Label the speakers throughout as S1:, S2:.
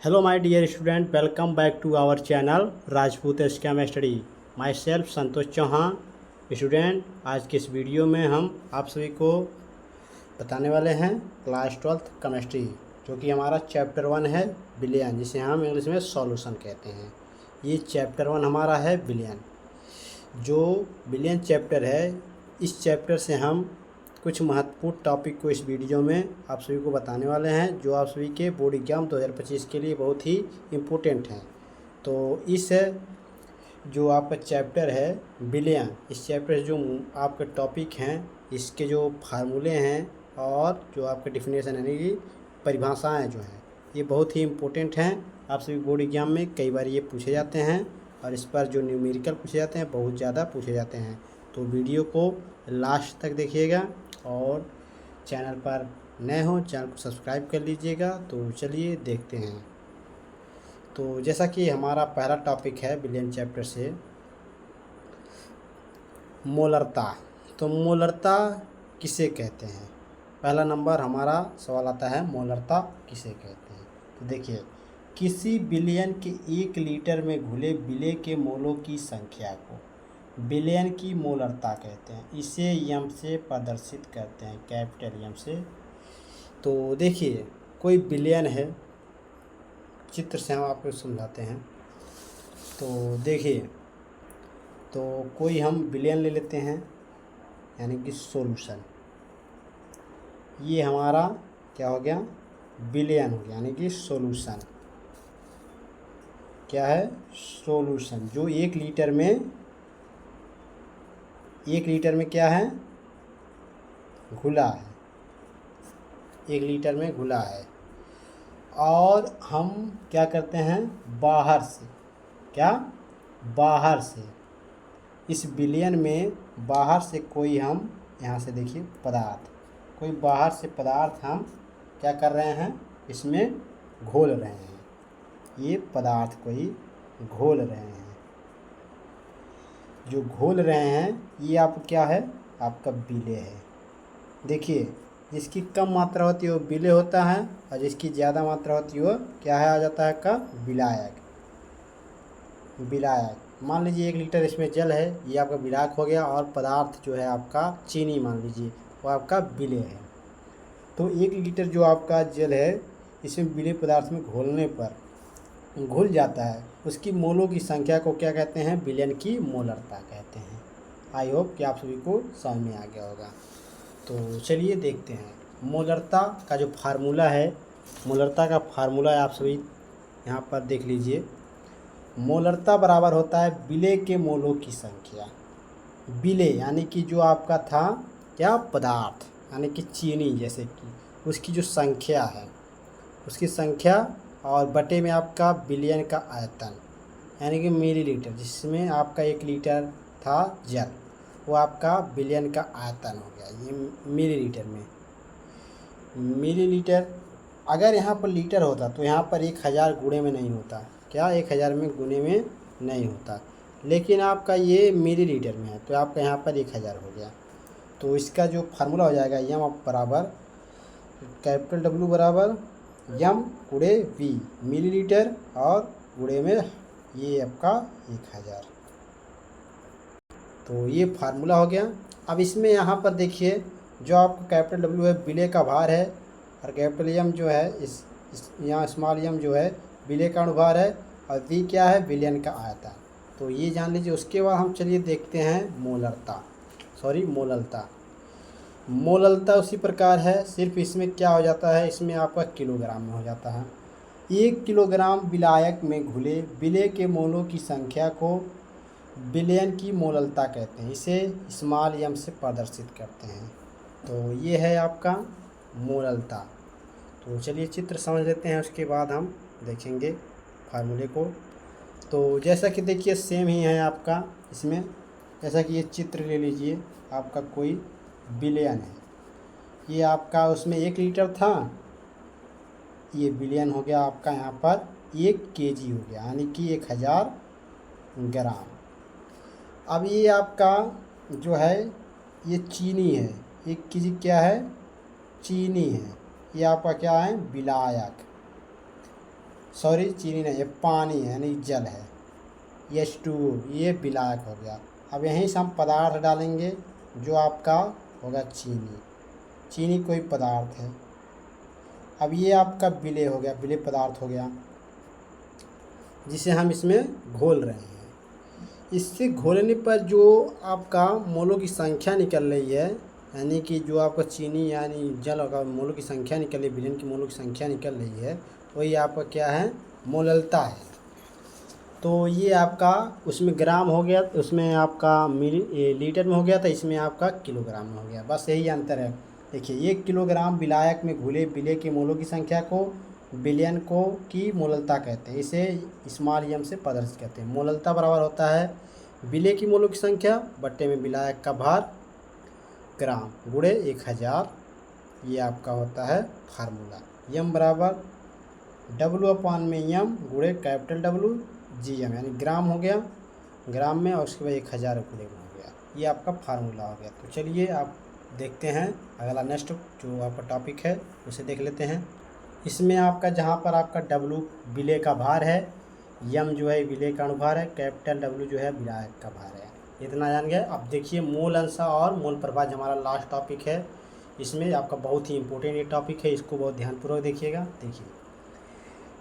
S1: Hello my dear student, welcome back to our channel Rajput scam study. Myself Santosh Chauhan. Student, आज के इस video में हम आप सभी को बताने वाले हैं क्लास 12th केमिस्ट्री, जो कि हमारा चैप्टर 1 है बिलियन, जिसे हम इंग्लिश में सॉल्यूशन कहते हैं। ये चैप्टर 1 हमारा है बिलियन। जो बिलियन चैप्टर है, इस चैप्टर से हम कुछ महत्वपूर्ण टॉपिक को इस वीडियो में आप सभी को बताने वाले हैं, जो आप सभी के बोर्ड एग्जाम 2025 के लिए बहुत ही इम्पोर्टेंट हैं। तो इस जो आपका चैप्टर है बिलियन, इस चैप्टर से जो आपके टॉपिक हैं, इसके जो फार्मूले हैं और जो आपके डिफिनेशन यानी कि परिभाषाएं जो हैं, ये बहुत ही इम्पोर्टेंट हैं। आप सभी बोर्ड एग्जाम में कई बार ये पूछे जाते हैं और इस पर जो न्यूमेरिकल पूछे जाते हैं बहुत ज़्यादा पूछे जाते हैं। तो वीडियो को लास्ट तक देखिएगा और चैनल पर नए हो चैनल को सब्सक्राइब कर लीजिएगा। तो चलिए देखते हैं। तो जैसा कि हमारा पहला टॉपिक है बिलियन चैप्टर से मोलरता। तो मोलरता किसे कहते हैं? पहला नंबर हमारा सवाल आता है, मोलरता किसे कहते हैं? तो देखिए, किसी बिलियन के 1 लीटर में घुले विलेय के मोलों की संख्या को बिलियन की मोलरता कहते हैं। इसे यम से प्रदर्शित करते हैं, कैपिटल यम से। तो देखिए, कोई बिलियन है, चित्र से हम आपको समझाते हैं। तो देखिए, तो कोई हम बिलियन ले लेते हैं, यानी कि सॉल्यूशन। ये हमारा क्या हो गया? बिलियन हो गया, यानी कि सॉल्यूशन। क्या है? सॉल्यूशन। जो 1 लीटर में क्या है? घुला है। 1 लीटर में घुला है। और हम क्या करते हैं? बाहर से, क्या? बाहर से इस बिलियन में बाहर से कोई हम, यहाँ से देखिए पदार्थ, कोई बाहर से पदार्थ हम क्या कर रहे हैं? इसमें घोल रहे हैं। ये पदार्थ कोई घोल रहे हैं। जो घोल रहे हैं ये आप क्या है? आपका विलेय है। देखिए, जिसकी कम मात्रा होती है वो विलेय होता है, और जिसकी ज़्यादा मात्रा होती है वो क्या है? आ जाता है का विलायक। विलायक मान लीजिए 1 लीटर इसमें जल है, ये आपका विलायक हो गया। और पदार्थ जो है आपका चीनी मान लीजिए, वो आपका विलेय है। तो 1 लीटर जो आपका जल है, इसमें विलेय पदार्थ में घोलने पर घुल जाता है, उसकी मोलों की संख्या को क्या कहते हैं? बिलियन की मोलरता कहते हैं। आई होप कि आप सभी को समझ में आ गया होगा। तो चलिए देखते हैं मोलरता का जो फार्मूला है। मोलरता का फार्मूला आप सभी यहाँ पर देख लीजिए। मोलरता बराबर होता है विलेय के मोलों की संख्या। विलेय यानी कि जो आपका था क्या? पदार्थ, यानी कि चीनी, जैसे कि उसकी जो संख्या है, उसकी संख्या, और बटे में आपका बिलियन का आयतन, यानी कि मिलीलीटर, जिसमें आपका 1 लीटर था जल, वो आपका बिलियन का आयतन हो गया। ये मिलीलीटर में। मिलीलीटर अगर यहाँ पर लीटर होता तो यहाँ पर 1000 गुणे में नहीं होता। क्या? 1000 में गुणे में नहीं होता, लेकिन आपका ये मिलीलीटर में है, तो आपका यहाँ पर 1000 हो गया। तो इसका जो फार्मूला हो जाएगा, यम बराबर कैपिटल डब्ल्यू बराबर यम गुणे वी, मिलीलीटर, और गुणे में ये आपका 1000। तो ये फार्मूला हो गया। अब इसमें यहाँ पर देखिए, जो आपका कैपिटल डब्ल्यू है विलेय का भार है, और कैपिटल एम जो है इस यहाँ स्मॉल एम जो है विलेय का अनुभार है, और वी क्या है? बिलियन का आयतन। तो ये जान लीजिए। उसके बाद हम चलिए देखते हैं मोलरता। मोललता उसी प्रकार है, सिर्फ इसमें क्या हो जाता है? इसमें आपका किलोग्राम में हो जाता है। 1 किलोग्राम विलायक में घुले विलेय के मोलों की संख्या को बिलियन की मोललता कहते हैं। इसे स्मॉल एम से प्रदर्शित करते हैं। तो ये है आपका मोललता। तो चलिए चित्र समझ लेते हैं, उसके बाद हम देखेंगे फार्मूले को। तो जैसा कि देखिए सेम ही है आपका इसमें। जैसा कि ये चित्र ले लीजिए, आपका कोई बिलियन है, ये आपका उसमें 1 लीटर था, ये बिलियन हो गया आपका यहाँ पर 1 केजी हो गया, यानी कि 1000 ग्राम। अब ये आपका जो है ये चीनी है। 1 केजी क्या है? चीनी है। ये आपका क्या है? विलायक। सॉरी चीनी नहीं, ये पानी है यानी जल है, H2O, ये विलायक हो गया। अब यहीं से हम पदार्थ डालेंगे जो आपका होगा चीनी। चीनी कोई पदार्थ है। अब ये आपका विलेय हो गया, विलेय पदार्थ हो गया जिसे हम इसमें घोल रहे हैं। इससे घोलने पर जो आपका मोलों की संख्या निकल रही है, यानी कि जो आपका चीनी यानी जल का मोलों की संख्या निकल रही है, विलयन की मोलों की संख्या निकल रही है, वही आपका क्या है, मोललता है। तो ये आपका उसमें ग्राम हो गया, उसमें आपका लीटर में हो गया था, इसमें आपका किलोग्राम में हो गया। बस यही अंतर है। देखिए 1 किलोग्राम विलायक में घुले विलेय के मोलों की संख्या को विलयन को की मोललता कहते हैं। इसे स्मॉल m से प्रदर्शित करते हैं। मोललता बराबर होता है विलेय की मोलों की संख्या बट्टे में विलायक का भार ग्राम गुणे 1000। ये आपका होता है फार्मूला। m बराबर W/m गुणे कैपिटल W GM, यानी ग्राम हो गया ग्राम में, और उसके बाद 1000 गुणे में हो गया। ये आपका फार्मूला हो गया। तो चलिए आप देखते हैं अगला नेक्स्ट जो आपका टॉपिक है उसे देख लेते हैं। इसमें आपका जहाँ पर आपका W विलेय का भार है, m जो है विलेय का अनुभार है, कैपिटल W जो है विलायक का भार है। इतना जान गए। अब देखिए मोल अंश और मोल प्रभाज हमारा लास्ट टॉपिक है। इसमें आपका बहुत ही इंपॉर्टेंट ये टॉपिक है, इसको बहुत ध्यानपूर्वक देखिएगा। देखिए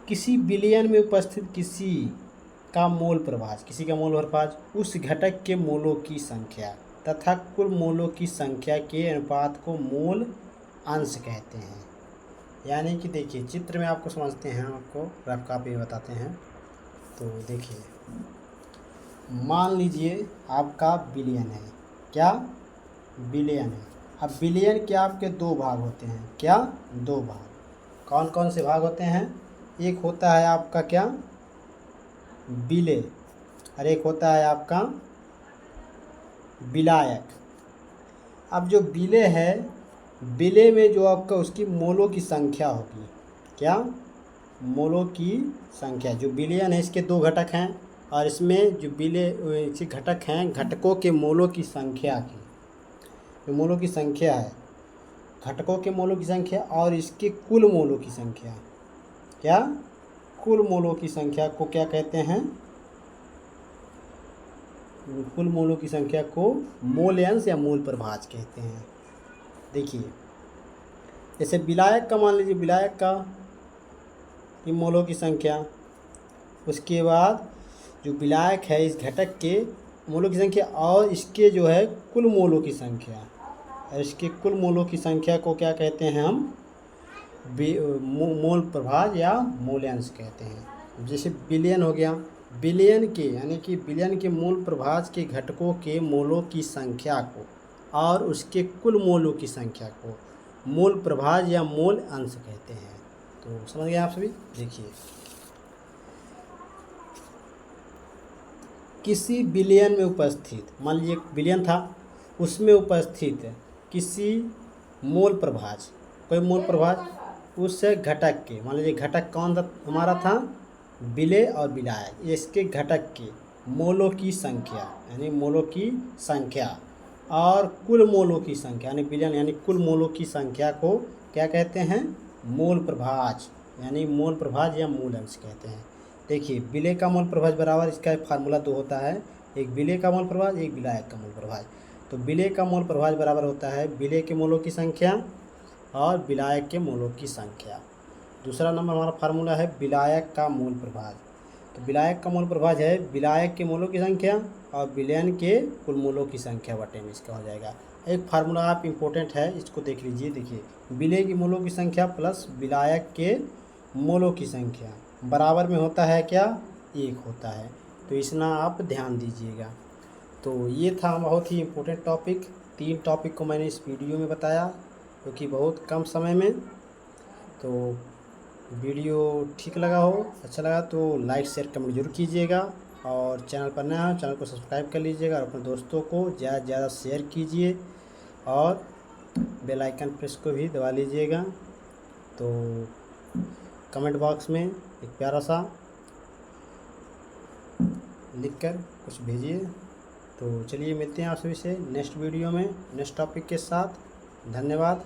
S1: किसी विलयन में उपस्थित किसी का मोल प्रभाज, किसी का मोल प्रभाज उस घटक के मोलों की संख्या तथा कुल मोलों की संख्या के अनुपात को मोल अंश कहते हैं। यानी कि देखिए चित्र में आपको समझते हैं, आपको रफ कॉपी में बताते हैं। तो देखिए मान लीजिए आपका विलयन है, क्या विलयन है। अब विलयन के आपके 2 भाग होते हैं, क्या 2 भाग। कौन कौन से भाग होते हैं? एक होता है आपका क्या विलेय, और एक होता है आपका विलायक। अब जो विलेय है, विलेय में जो आपका उसकी मोलों की संख्या होगी, क्या मोलों की संख्या। जो विलयन है इसके 2 घटक हैं, और इसमें जो विलेय से घटक हैं घटकों के मोलों की संख्या की, जो मोलों की संख्या है घटकों के मोलों की संख्या और इसके कुल मोलों की संख्या, क्या कुल मोलों की संख्या को क्या कहते हैं, कुल मोलों की संख्या को मोल अंश या मोल प्रभाज कहते हैं। देखिए जैसे विलायक का मान लीजिए, विलायक का ये मोलों की संख्या, उसके बाद जो विलायक है इस घटक के मोलों की संख्या और इसके जो है कुल मोलों की संख्या, और इसके कुल मोलों की संख्या को क्या कहते हैं हम मोल प्रभाज या मूल्यांश कहते हैं। जैसे विलयन हो गया, विलयन के यानी कि विलयन के मूल प्रभाज के घटकों के मोलों की संख्या को और उसके कुल मोलों की संख्या को मोल प्रभाज या मोल अंश कहते हैं। तो समझ गए आप सभी। देखिए किसी विलयन में उपस्थित, मान लीजिए विलयन था, उसमें उपस्थित किसी मोल प्रभाज, कोई मोल प्रभाज उस घटक के, मान लीजिए घटक कौन था हमारा था विलेय और विलायक, इसके घटक के मोलों की संख्या यानी मोलों की संख्या और कुल मोलों की संख्या यानी विलयन यानी कुल मोलों की संख्या को क्या कहते हैं, मोल प्रभाज यानी मोल प्रभाज या मूल अंश कहते हैं। देखिए विलेय का मोल प्रभाज बराबर, इसका फार्मूला 2 होता है, एक विलेय का मोल प्रभाज, एक विलायक का मोल प्रभाज। तो विलेय का मोल प्रभाज बराबर होता है विलेय के मोलों की संख्या और विलायक के मोलों की संख्या। दूसरा नंबर हमारा फार्मूला है विलायक का मोल प्रभाज। तो विलायक का मोल प्रभाज है विलायक के मोलों की संख्या और विलयन के कुल मोलों की संख्या बटे में इसका हो जाएगा। एक फार्मूला आप इम्पोर्टेंट है, इसको देख लीजिए। देखिए विलेय की मोलों की संख्या प्लस विलायक के मोलों की संख्या बराबर में होता है क्या, 1 होता है। तो इसना आप ध्यान दीजिएगा। तो ये था बहुत ही इम्पोर्टेंट टॉपिक। 3 टॉपिक को मैंने इस वीडियो में बताया क्योंकि बहुत कम समय में। तो वीडियो ठीक लगा हो, अच्छा लगा तो लाइक शेयर कमेंट जरूर कीजिएगा, और चैनल पर नया हो चैनल को सब्सक्राइब कर लीजिएगा और अपने दोस्तों को ज़्यादा से ज़्यादा शेयर कीजिए और बेल आइकन प्रेस को भी दबा लीजिएगा। तो कमेंट बॉक्स में एक प्यारा सा लिखकर कुछ भेजिए। तो चलिए मिलते हैं आप सभी से नेक्स्ट वीडियो में नेक्स्ट टॉपिक के साथ। धन्यवाद।